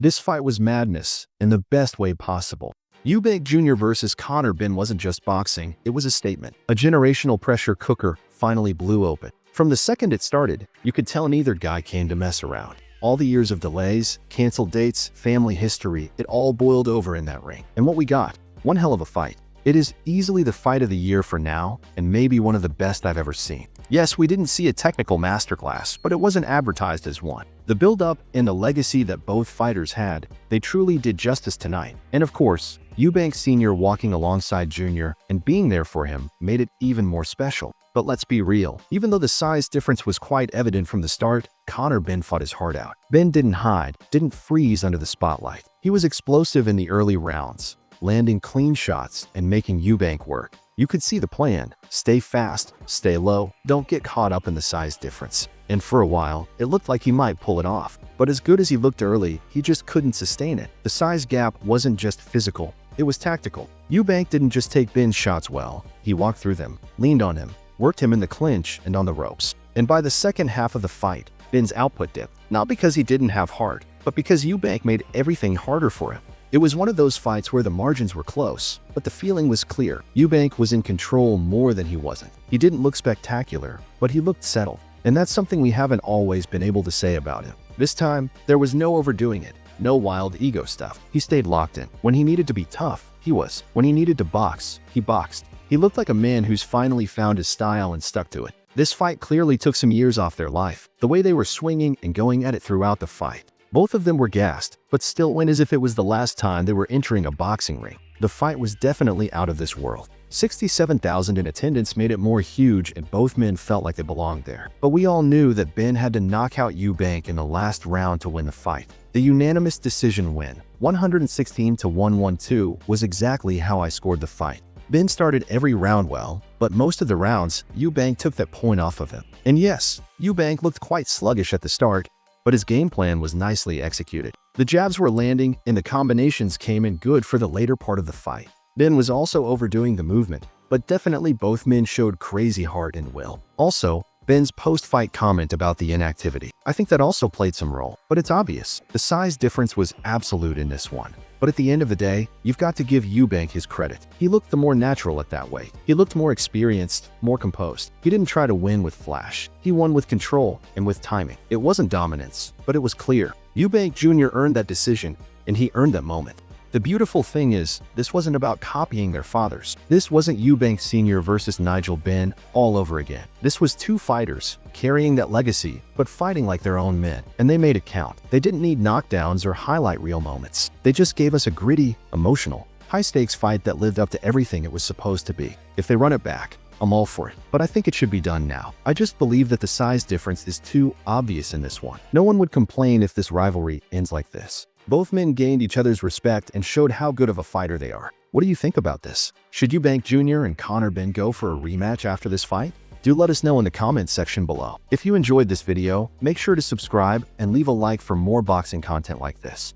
This fight was madness in the best way possible. Eubank Jr. versus Conor Benn wasn't just boxing, it was a statement. A generational pressure cooker finally blew open. From the second it started, you could tell neither guy came to mess around. All the years of delays, canceled dates, family history, it all boiled over in that ring. And what we got? One hell of a fight. It is easily the fight of the year for now, and maybe one of the best I've ever seen. Yes, we didn't see a technical masterclass, but it wasn't advertised as one. The build-up and the legacy that both fighters had, they truly did justice tonight. And of course, Eubank Sr. walking alongside Jr. and being there for him made it even more special. But let's be real, even though the size difference was quite evident from the start, Conor Benn fought his heart out. Benn didn't hide, didn't freeze under the spotlight. He was explosive in the early rounds, landing clean shots and making Eubank work. You could see the plan: stay fast, stay low, don't get caught up in the size difference. And for a while, it looked like he might pull it off. But as good as he looked early, he just couldn't sustain it. The size gap wasn't just physical, it was tactical. Eubank didn't just take Benn's shots well, he walked through them, leaned on him, worked him in the clinch and on the ropes. And by the second half of the fight, Benn's output dipped, not because he didn't have heart, but because Eubank made everything harder for him. It was one of those fights where the margins were close, but the feeling was clear. Eubank was in control more than he wasn't. He didn't look spectacular, but he looked settled. And that's something we haven't always been able to say about him. This time, there was no overdoing it, no wild ego stuff. He stayed locked in. When he needed to be tough, he was. When he needed to box, he boxed. He looked like a man who's finally found his style and stuck to it. This fight clearly took some years off their life. The way they were swinging and going at it throughout the fight. Both of them were gassed, but still went as if it was the last time they were entering a boxing ring. The fight was definitely out of this world. 67,000 in attendance made it more huge, and both men felt like they belonged there. But we all knew that Benn had to knock out Eubank in the last round to win the fight. The unanimous decision win, 116 to 112, was exactly how I scored the fight. Benn started every round well, but most of the rounds, Eubank took that point off of him. And yes, Eubank looked quite sluggish at the start, but his game plan was nicely executed. The jabs were landing, and the combinations came in good for the later part of the fight. Benn was also overdoing the movement, but definitely both men showed crazy heart and will. Also, Benn's post-fight comment about the inactivity. I think that also played some role, but it's obvious. The size difference was absolute in this one. But at the end of the day, you've got to give Eubank his credit. He looked the more natural at that weight. He looked more experienced, more composed. He didn't try to win with flash. He won with control and with timing. It wasn't dominance, but it was clear. Eubank Jr. earned that decision, and he earned that moment. The beautiful thing is, this wasn't about copying their fathers. This wasn't Eubank Sr. versus Nigel Benn all over again. This was two fighters, carrying that legacy, but fighting like their own men. And they made it count. They didn't need knockdowns or highlight reel moments. They just gave us a gritty, emotional, high-stakes fight that lived up to everything it was supposed to be. If they run it back, I'm all for it. But I think it should be done now. I just believe that the size difference is too obvious in this one. No one would complain if this rivalry ends like this. Both men gained each other's respect and showed how good of a fighter they are. What do you think about this? Should Eubank Jr. and Conor Benn go for a rematch after this fight? Do let us know in the comments section below. If you enjoyed this video, make sure to subscribe and leave a like for more boxing content like this.